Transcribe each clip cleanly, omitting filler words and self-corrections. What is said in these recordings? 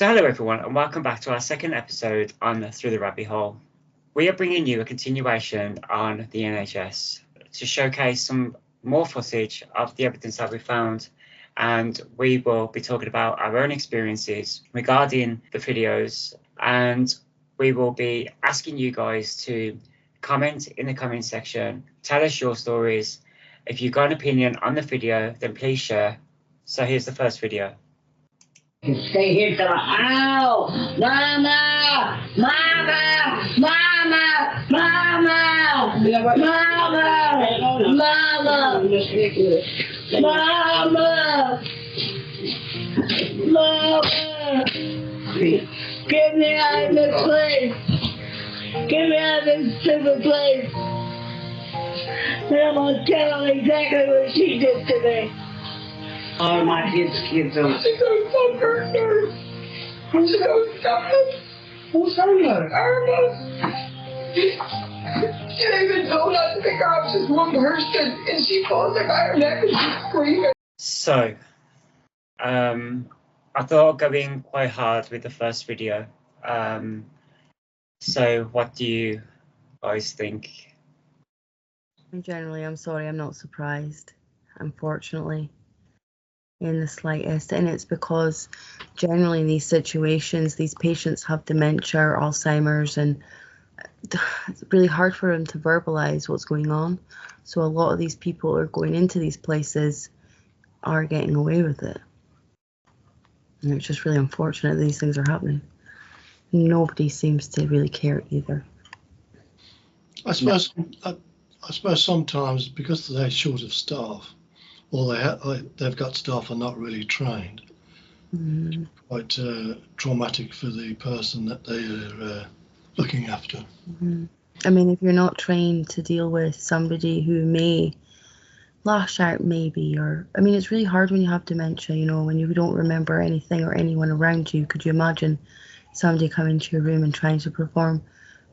So hello everyone and welcome back to our second episode on Through the Rabbit Hole. We are bringing you a continuation on the NHS to showcase some more footage of the evidence that we found, and we will be talking about our own experiences regarding the videos, and we will be asking you guys to comment in the comment section, tell us your stories. If you've got an opinion on the video, then please share. So here's the first video. Stay here till ow! Mama! Mama! Mama! Mama! Mama! Mama! Mama! Mama! Get me out of this place! Get me out of this stupid place! And I'm gonna tell them exactly what she did to me. All my kids are. I'm so hurt her. I'm so sorry. Who's her? Irma. She didn't even told us to pick her up, just one person, and she falls by her neck and she's screaming. So, I thought I'd go in quite hard with the first video. So what do you guys think? Generally, I'm sorry, I'm not surprised, unfortunately, in the slightest. And it's because generally in these situations, these patients have dementia or Alzheimer's, and it's really hard for them to verbalize what's going on. So a lot of these people who are going into these places are getting away with it. And it's just really unfortunate these things are happening. Nobody seems to really care either. I suppose sometimes because they're short of staff, or they've got staff are not really trained. It's quite traumatic for the person that they are looking after. I mean, if you're not trained to deal with somebody who may lash out maybe, or, I mean, it's really hard when you have dementia, you know, when you don't remember anything or anyone around you. Could you imagine somebody coming to your room and trying to perform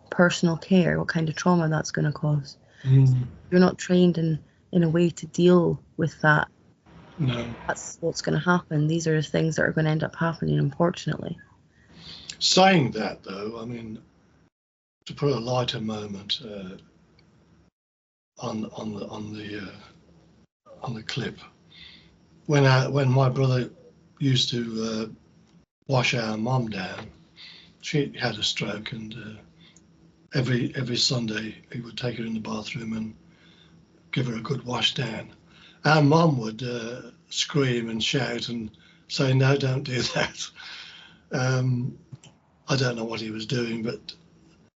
personal care? What kind of trauma that's going to cause? You're not trained in a way to deal with that. No. That's what's going to happen. These are the things that are going to end up happening, unfortunately. Saying that, though, I mean, to put a lighter moment on the clip, when my brother used to wash our mum down, she had a stroke, and every Sunday he would take her in the bathroom and give her a good wash down. Our mum would scream and shout and say, "No, don't do that." I don't know what he was doing, but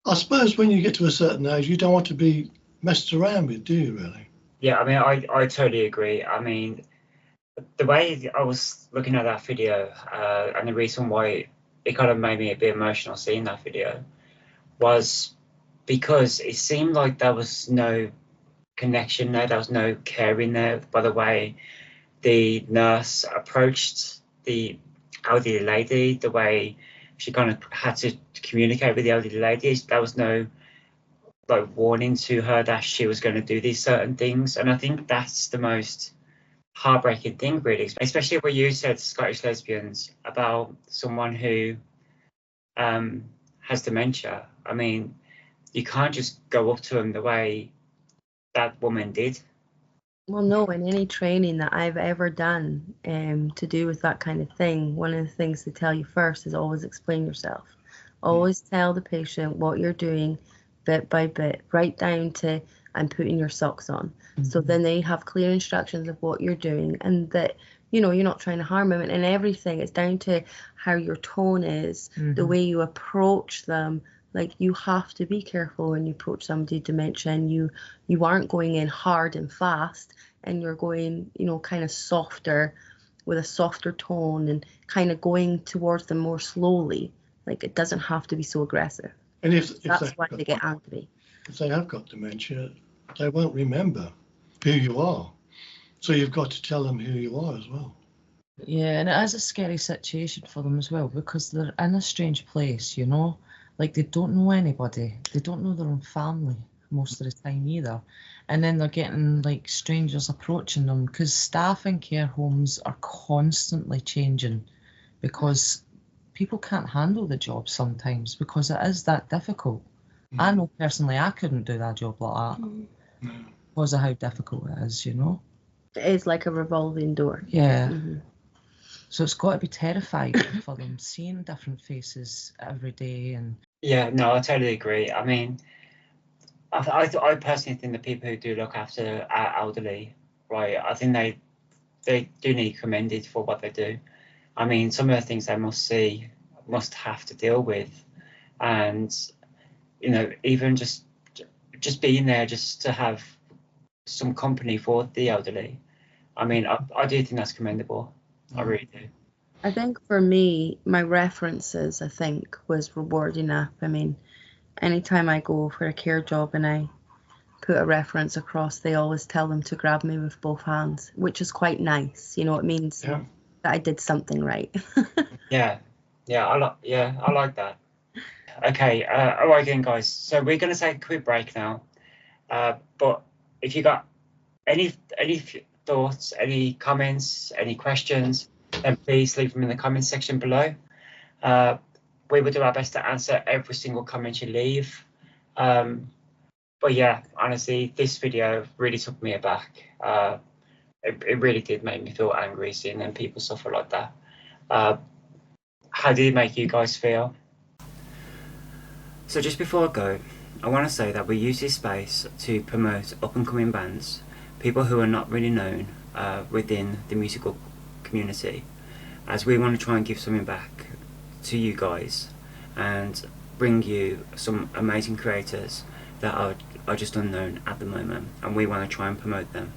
I suppose when you get to a certain age, you don't want to be messed around with, do you, really? Yeah, I mean, I totally agree. I mean, the way I was looking at that video, and the reason why it kind of made me a bit emotional seeing that video was because it seemed like there was no connection there was no care in there by the way the nurse approached the elderly lady, the way she kind of had to communicate with the elderly lady. There was no like warning to her that she was going to do these certain things, and I think that's the most heartbreaking thing, really, especially what you said, Scottish lesbians, about someone who has dementia. I mean, you can't just go up to them the way that woman did. Well, no, in any training that I've ever done to do with that kind of thing, one of the things they tell you first is always explain yourself. Always tell the patient what you're doing bit by bit, right down to I'm putting your socks on. So then they have clear instructions of what you're doing, and that, you know, you're not trying to harm them, and everything. It's down to how your tone is, the way you approach them. Like, you have to be careful when you approach somebody with dementia, and you aren't going in hard and fast, and you're going, you know, kind of softer, with a softer tone, and kind of going towards them more slowly. Like, it doesn't have to be so aggressive. And if that's why they get angry. If they have got dementia, they won't remember who you are. So you've got to tell them who you are as well. Yeah, and it is a scary situation for them as well, because they're in a strange place, you know? Like, they don't know anybody. They don't know their own family most of the time either. And then they're getting, like, strangers approaching them, because staff in care homes are constantly changing, because people can't handle the job sometimes because it is that difficult. I know personally I couldn't do that job like that because of how difficult it is, you know. It is like a revolving door. Yeah. Mm-hmm. So it's got to be terrifying for them, seeing different faces every day. And Yeah, no, I totally agree. I mean, I personally think the people who do look after our elderly, right, I think they do need commended for what they do. I mean, some of the things they must have to deal with, and you know, even just being there just to have some company for the elderly. I mean, I do think that's commendable. I really do. I think for me, my references, I think, was reward enough. I mean, anytime I go for a care job and I put a reference across, they always tell them to grab me with both hands, which is quite nice. You know, it means that I did something right. Yeah, I like that. Okay, all right again, guys. So we're gonna take a quick break now. But if you got any thoughts, any comments, any questions, then please leave them in the comments section below. We will do our best to answer every single comment you leave. But yeah, honestly, this video really took me aback. It really did make me feel angry seeing them people suffer like that. How did it make you guys feel? So just before I go, I want to say that we use this space to promote up-and-coming bands, people who are not really known within the musical community, as we want to try and give something back to you guys and bring you some amazing creators that are just unknown at the moment, and we want to try and promote them.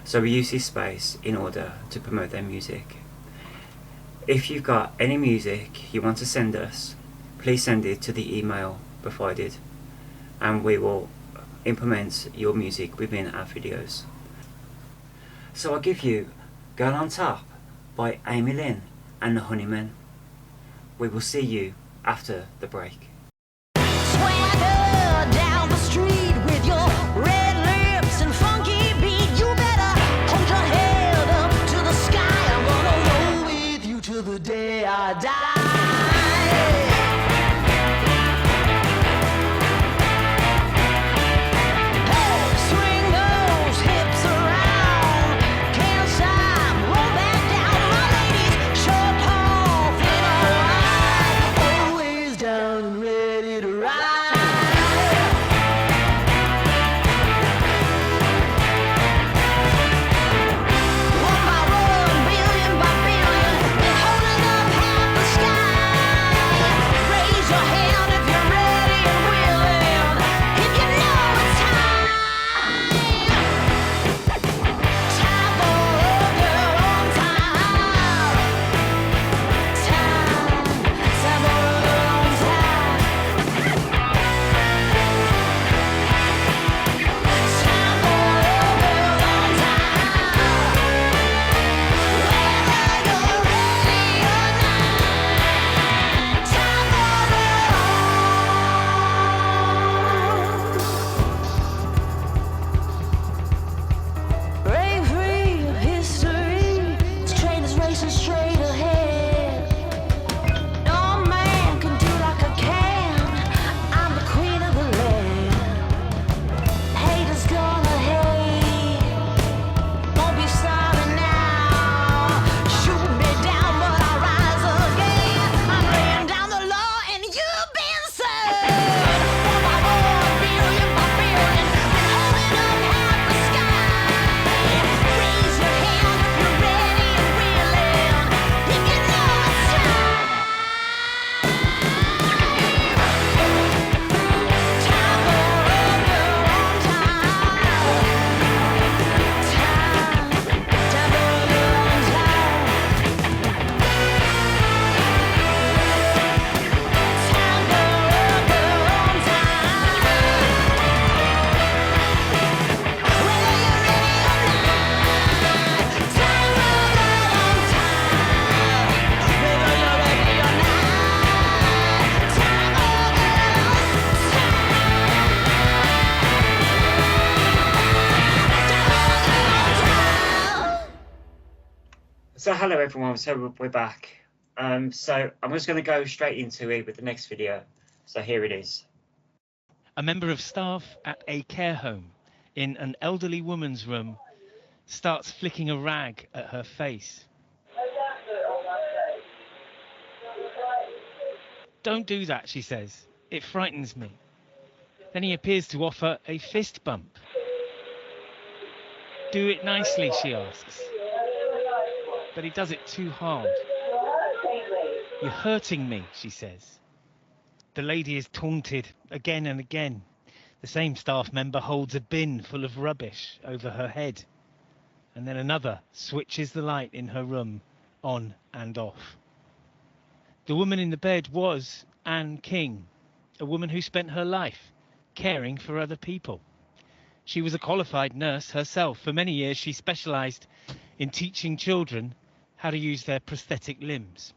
So we use this space in order to promote their music. If you've got any music you want to send us, please send it to the email provided, and we will implement your music within our videos. So I'll give you Girl on Top by Amy Lynn and the Honeymen. We will see you after the break. Swagger down the street with your red lips and funky beat. You better hold your head up to the sky. I'm gonna roll with you till the day I die. So hello everyone, so we're back. So I'm just going to go straight into it with the next video. So here it is. A member of staff at a care home in an elderly woman's room starts flicking a rag at her face. "Don't do that," she says. "It frightens me." Then he appears to offer a fist bump. "Do it nicely," she asks. But he does it too hard. "You're hurting me," she says. The lady is taunted again and again. The same staff member holds a bin full of rubbish over her head. And then another switches the light in her room on and off. The woman in the bed was Anne King, a woman who spent her life caring for other people. She was a qualified nurse herself. For many years, she specialised in teaching children how to use their prosthetic limbs.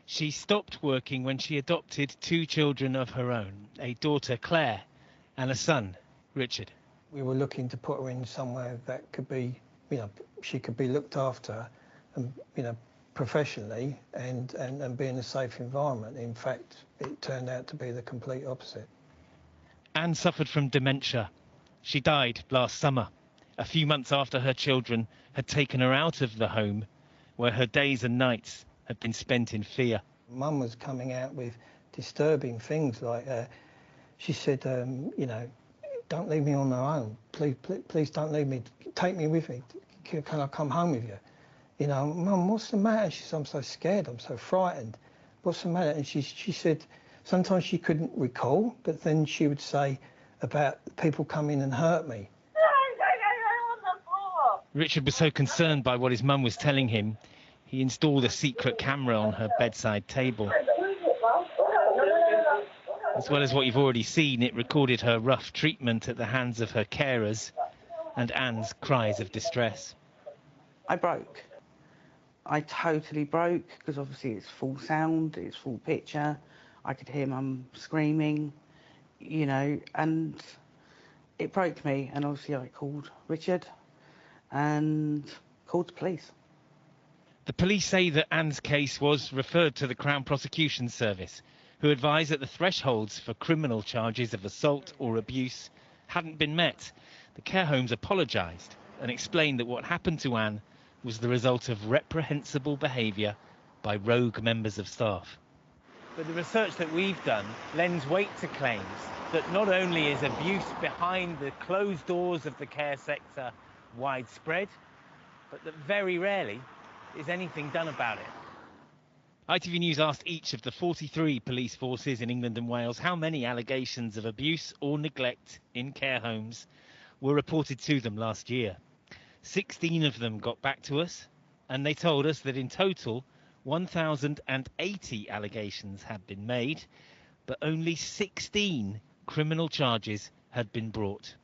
She stopped working when she adopted 2 children of her own, a daughter, Claire, and a son, Richard. We were looking to put her in somewhere that could be, she could be looked after and, professionally and be in a safe environment. In fact, it turned out to be the complete opposite. Anne suffered from dementia. She died last summer, a few months after her children had taken her out of the home where her days and nights had been spent in fear. Mum was coming out with disturbing things like, she said, "Don't leave me on my own. Please don't leave me. Take me with me. Can I come home with you?" "Mum, what's the matter?" She said, "I'm so scared. I'm so frightened. What's the matter?" And she said sometimes she couldn't recall, but then she would say about people come in and hurt me. Richard was so concerned by what his mum was telling him, he installed a secret camera on her bedside table. As well as what you've already seen, it recorded her rough treatment at the hands of her carers and Anne's cries of distress. I broke. I totally broke, because obviously it's full sound, it's full picture. I could hear Mum screaming, and it broke me. And obviously I called Richard and called the police. The police say that Anne's case was referred to the Crown Prosecution Service, who advised that the thresholds for criminal charges of assault or abuse hadn't been met. The care homes apologised and explained that what happened to Anne was the result of reprehensible behaviour by rogue members of staff. But the research that we've done lends weight to claims that not only is abuse behind the closed doors of the care sector widespread, but that very rarely is anything done about it. ITV News asked each of the 43 police forces in England and Wales how many allegations of abuse or neglect in care homes were reported to them last year. 16 of them got back to us, and they told us that in total 1,080 allegations had been made, but only 16 criminal charges had been brought.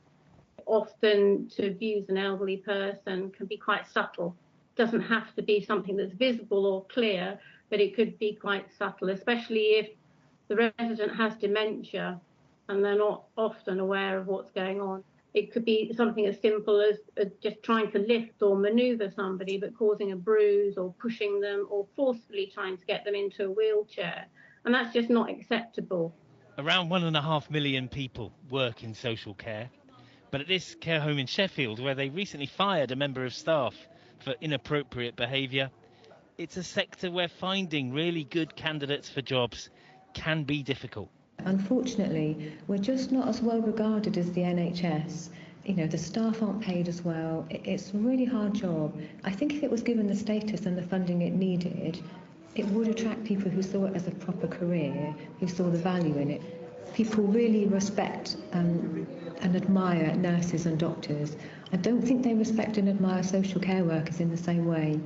Often to abuse an elderly person can be quite subtle. It doesn't have to be something that's visible or clear, but it could be quite subtle, especially if the resident has dementia and they're not often aware of what's going on. It could be something as simple as just trying to lift or manoeuvre somebody but causing a bruise, or pushing them, or forcefully trying to get them into a wheelchair. And that's just not acceptable. Around 1.5 million people work in social care. But at this care home in Sheffield, where they recently fired a member of staff for inappropriate behaviour, it's a sector where finding really good candidates for jobs can be difficult. Unfortunately, we're just not as well regarded as the NHS. The staff aren't paid as well. It's a really hard job. I think if it was given the status and the funding it needed, it would attract people who saw it as a proper career, who saw the value in it. People really respect and admire nurses and doctors. I don't think they respect and admire social care workers in the same way.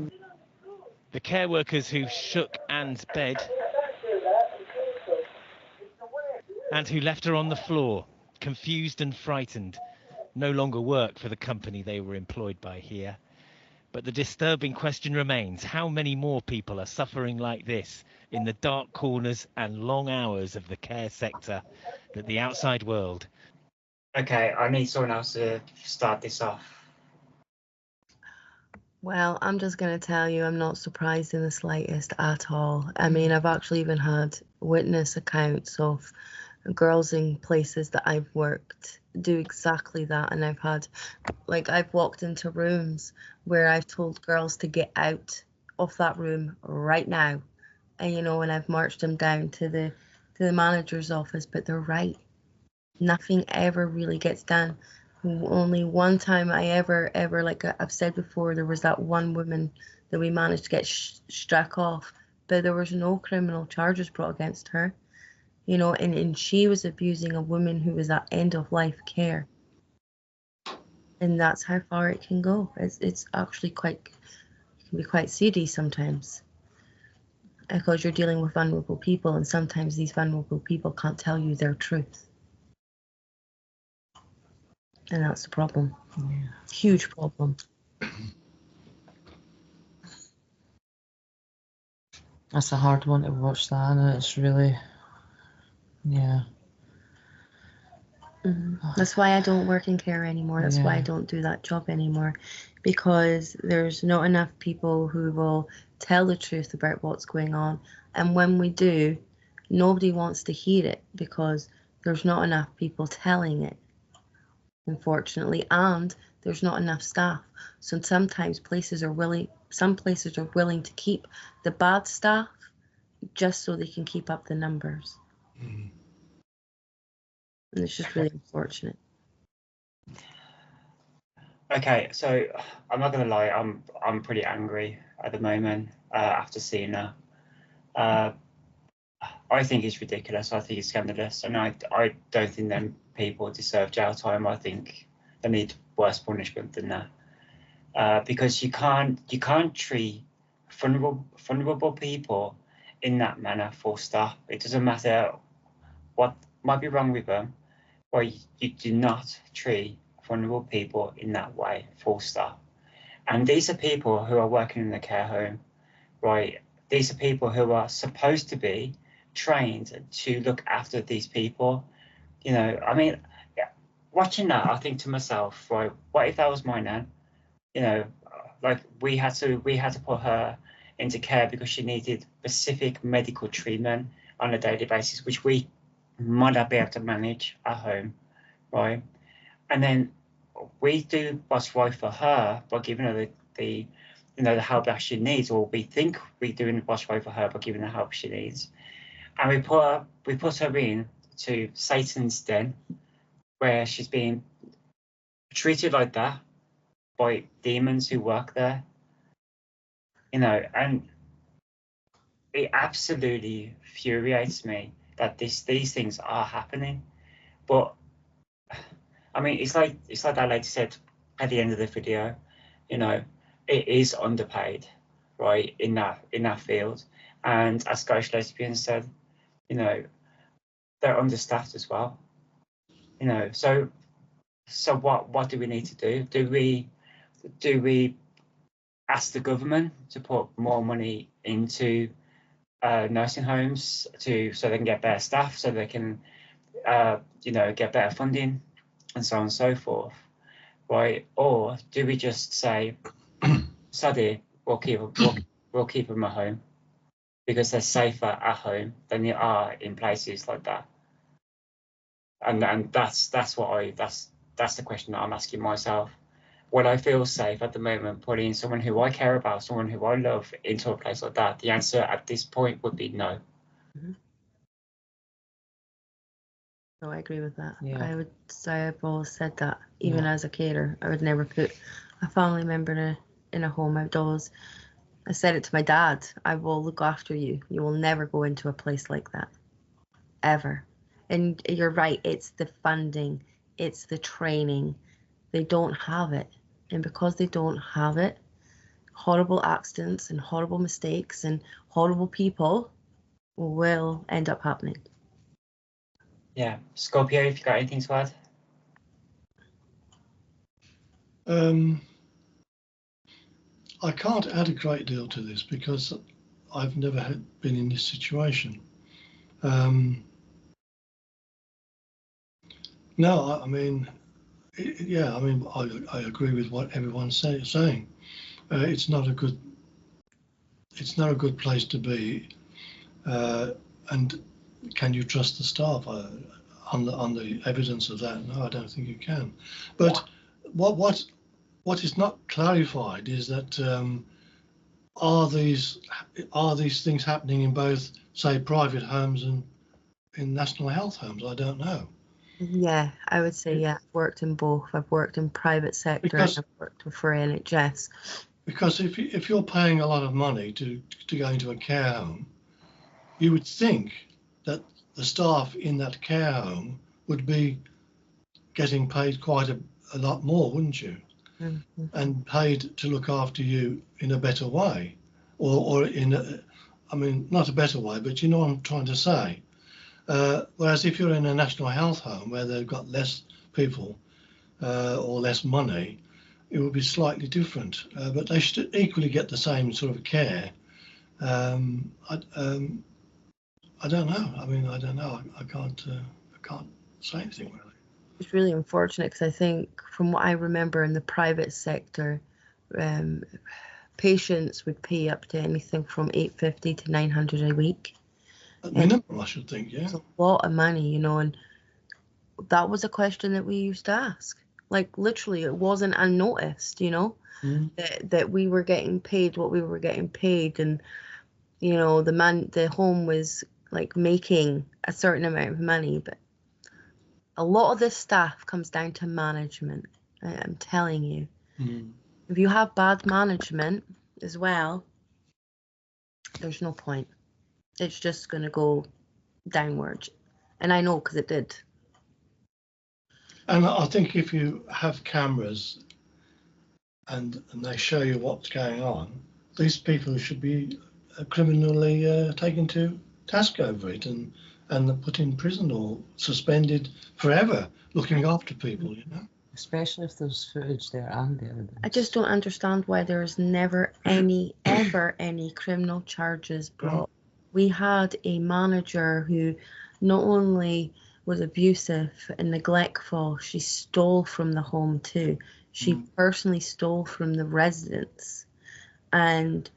The care workers who shook Anne's bed and who left her on the floor, confused and frightened, no longer work for the company they were employed by here. But the disturbing question remains, how many more people are suffering like this in the dark corners and long hours of the care sector that the outside world... Okay, I need someone else to start this off. Well, I'm just going to tell you, I'm not surprised in the slightest at all. I mean, I've actually even had witness accounts of girls in places that I've worked do exactly that. And I've walked into rooms where I've told girls to get out of that room right now. And, and I've marched them down to the manager's office, but they're right. Nothing ever really gets done. Only one time I ever, like I've said before, there was that one woman that we managed to get struck off, but there was no criminal charges brought against her, and she was abusing a woman who was at end of life care. And that's how far it can go. It's actually it can be quite seedy sometimes, because you're dealing with vulnerable people, and sometimes these vulnerable people can't tell you their truth. And that's the problem. Yeah. Huge problem. That's a hard one to watch, that, and it's really, yeah. That's why I don't work in care anymore. That's why I Yeah. don't do that job anymore, because there's not enough people who will tell the truth about what's going on. And when we do, nobody wants to hear it because there's not enough people telling it, unfortunately, and there's not enough staff. So sometimes some places are willing to keep the bad staff just so they can keep up the numbers. Mm. And it's just really unfortunate. Okay, so I'm not gonna lie, I'm pretty angry at the moment after seeing her. I think it's ridiculous. I think it's scandalous, and I don't think them people deserve jail time. I think they need worse punishment than that, because you can't treat vulnerable people in that manner. Full stop. It doesn't matter what might be wrong with them, but you do not treat vulnerable people in that way. Full stop. And these are people who are working in the care home, right? These are people who are supposed to be trained to look after these people. I mean, watching that, I think to myself, right, what if that was my nan? Like we had to put her into care because she needed specific medical treatment on a daily basis, which we might not be able to manage at home, right? And then we do what's right for her by giving her the help that she needs, or we think we're doing what's right for her by giving her the help she needs, and we put her in to Satan's den, where she's being treated like that by demons who work there, and it absolutely infuriates me that these things are happening. But I mean, it's like that lady said at the end of the video, it is underpaid, right, in that field. And as Scottish Lesbians said, they're understaffed as well. So what do we need to do? Do we ask the government to put more money into nursing homes so they can get better staff, so they can get better funding, and so on and so forth, right? Or do we just say, "Sadly, we'll keep them at home because they're safer at home than they are in places like that"? And that's the question that I'm asking myself. Would I feel safe at the moment putting someone who I care about, someone who I love, into a place like that? The answer at this point would be no. No, I agree with that. Yeah. I would say I've always said that, even as a carer, I would never put a family member in a home outdoors. I said it to my dad, I will look after you. You will never go into a place like that, ever. And you're right, it's the funding, it's the training. They don't have it. And because they don't have it, horrible accidents and horrible mistakes and horrible people will end up happening. Yeah. Scorpio, if you got anything to add? I can't add a great deal to this because I've never been in this situation. No, I mean, I agree with what everyone's saying. it's not a good place to be. And can you trust the staff on the evidence of that? No, I don't think you can. But what is not clarified is that are these things happening in both, say, private homes and in national health homes? I don't know. Yeah, I would say, yeah, I've worked in both. I've worked in private sector Because- and I've worked for NHS. Because if you're paying a lot of money to go into a care home, you would think that the staff in that care home would be getting paid quite a lot more, wouldn't you? Mhm. And paid to look after you in a better way, or in I mean, not a better way, but you know what I'm trying to say. Whereas if you're in a national health home where they've got less people or less money, it would be slightly different. But they should equally get the same sort of care. I don't know. I mean, I don't know. I can't say anything really. It's really unfortunate because I think from what I remember in the private sector, patients would pay up to anything from $850 to $900 a week. At minimum, I should think, yeah. It's a lot of money, you know, and that was a question that we used to ask. Like literally, it wasn't unnoticed, you know, that we were getting paid what we were getting paid, and you know, the home was like making a certain amount of money, but a lot of this stuff comes down to management. I'm telling you, if you have bad management as well, there's no point. It's just going to go downwards. And I know because it did. And I think if you have cameras and they show you what's going on, these people should be criminally taken to task over it and put in prison or suspended forever, looking after people, you know. Especially if there's footage there and the evidence. I just don't understand why there's never ever any criminal charges brought. We had a manager who not only was abusive and neglectful, she stole from the home too. She personally stole from the residents. And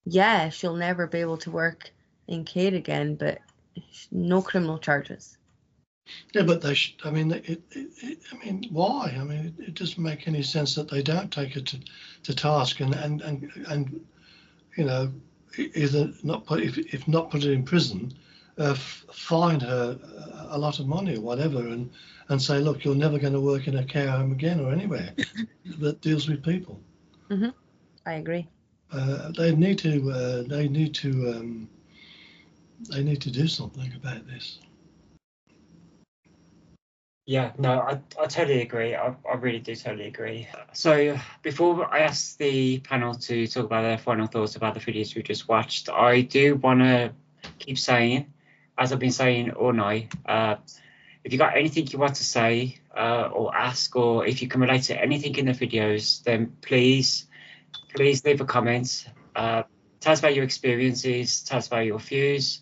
yeah, she'll never be able to work in care again, but no criminal charges. Yeah, but they should. I mean, I mean, why? I mean, it doesn't make any sense that they don't take her to task and you know, either not put if not put her in prison, fine her a lot of money or whatever, and say, look, you're never going to work in a care home again or anywhere that deals with people. I agree. They need to do something about this. Yeah, no, I totally agree. I really do totally agree. So before I ask the panel to talk about their final thoughts about the videos we just watched, I do want to keep saying, as I've been saying all night, if you got anything you want to say or ask, or if you can relate to anything in the videos, then please leave a comment. Tell us about your experiences, tell us about your views.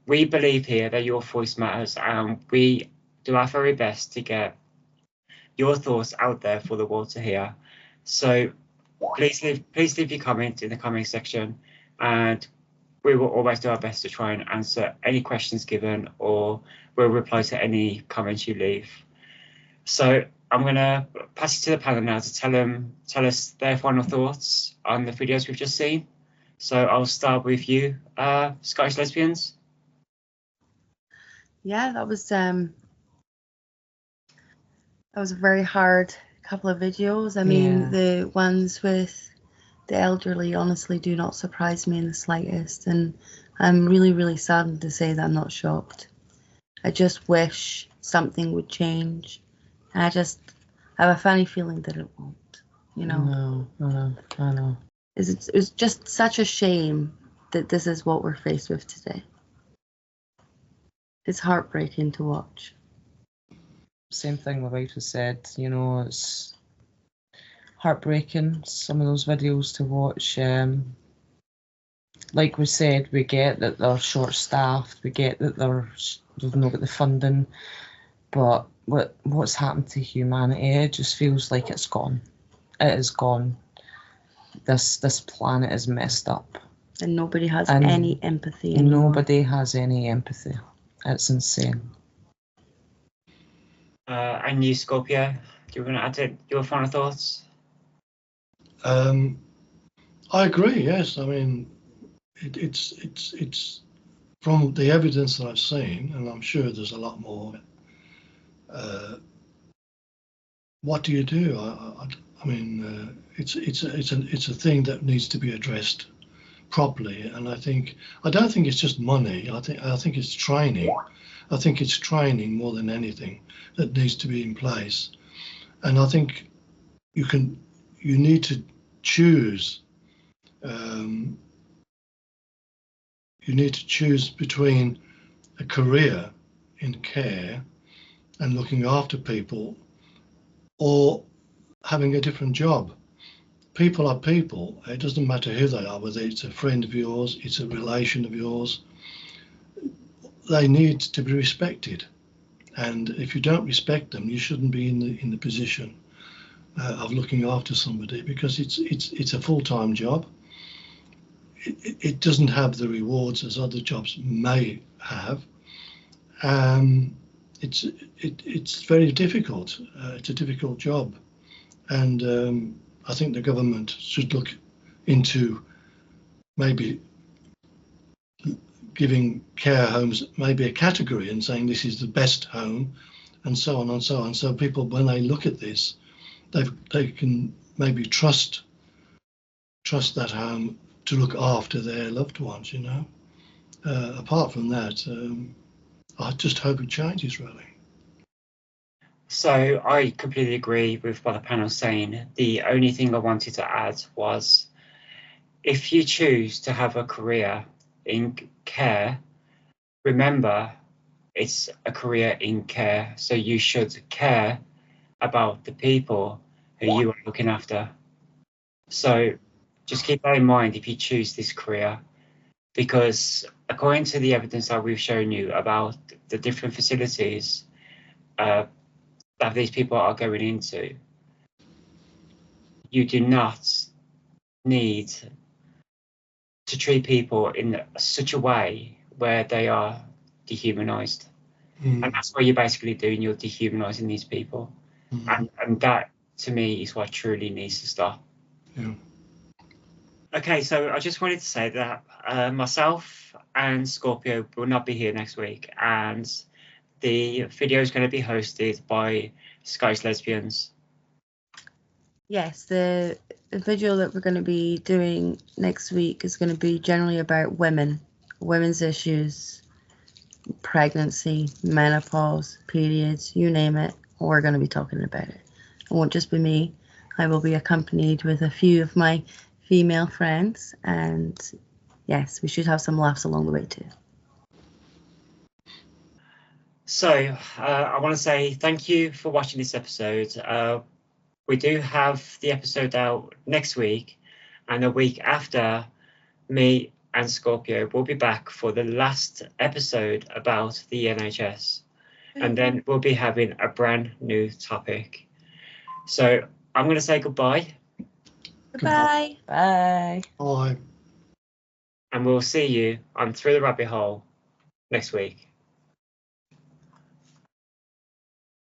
We believe here that your voice matters, and we do our very best to get your thoughts out there for the world to hear. So please leave your comment in the comment section, and we will always do our best to try and answer any questions given, or we'll reply to any comments you leave. So I'm going to pass it to the panel now to tell us their final thoughts on the videos we've just seen. So I'll start with you, Scottish Lesbians. Yeah, that was a very hard couple of videos. I mean, the ones with the elderly honestly do not surprise me in the slightest, and I'm really, really saddened to say that I'm not shocked. I just wish something would change. And I just have a funny feeling that it won't, you know. I know. It's just such a shame that this is what we're faced with today. It's heartbreaking to watch. Same thing my wife has said, you know, it's heartbreaking, some of those videos to watch. Like we said, we get that they're short-staffed, we get that they've not got the funding, but what's happened to humanity, it just feels like it's gone. It is gone. this planet is messed up. And nobody has And any empathy anymore. Nobody has any empathy. It's insane. And you, Scorpio, do you want to add to your final thoughts? I agree. Yes, I mean, it's from the evidence that I've seen, and I'm sure there's a lot more. What do you do? I mean, it's a thing that needs to be addressed properly, and I don't think it's just money. I think it's training. I think it's training more than anything that needs to be in place, and I think you need to choose. You need to choose between a career in care and looking after people, or having a different job. People are people. It doesn't matter who they are, whether it's a friend of yours, it's a relation of yours. They need to be respected. And if you don't respect them, you shouldn't be in the position of looking after somebody, because it's a full-time job. It doesn't have the rewards as other jobs may have. It's very difficult. It's a difficult job, and I think the government should look into maybe giving care homes maybe a category and saying this is the best home, and so on and so on. So people, when they look at this, they can maybe trust that home to look after their loved ones. You know. Apart from that, I just hope it changes, really. So I completely agree with what the panel's saying. The only thing I wanted to add was, if you choose to have a career in care, remember it's a career in care, so you should care about the people who you are looking after. So just keep that in mind if you choose this career, because according to the evidence that we've shown you about the different facilities that these people are going into, you do not need to treat people in such a way where they are dehumanized. And that's what you're basically doing. You're dehumanizing these people. And that, to me, is what truly needs to stop. Yeah. Okay, so I just wanted to say that myself and Scorpio will not be here next week, and the video is going to be hosted by Scottish Lesbians. Yes, the video that we're going to be doing next week is going to be generally about women's issues, pregnancy, menopause, periods, you name it. We're going to be talking about it. It won't just be me. I will be accompanied with a few of my female friends, and yes, we should have some laughs along the way too. So I want to say thank you for watching this episode. We do have the episode out next week, and a week after, me and Scorpio will be back for the last episode about the NHS. And then we'll be having a brand new topic. So I'm going to say goodbye. Goodbye. Bye. Bye. And we'll see you on Through the Rabbit Hole next week.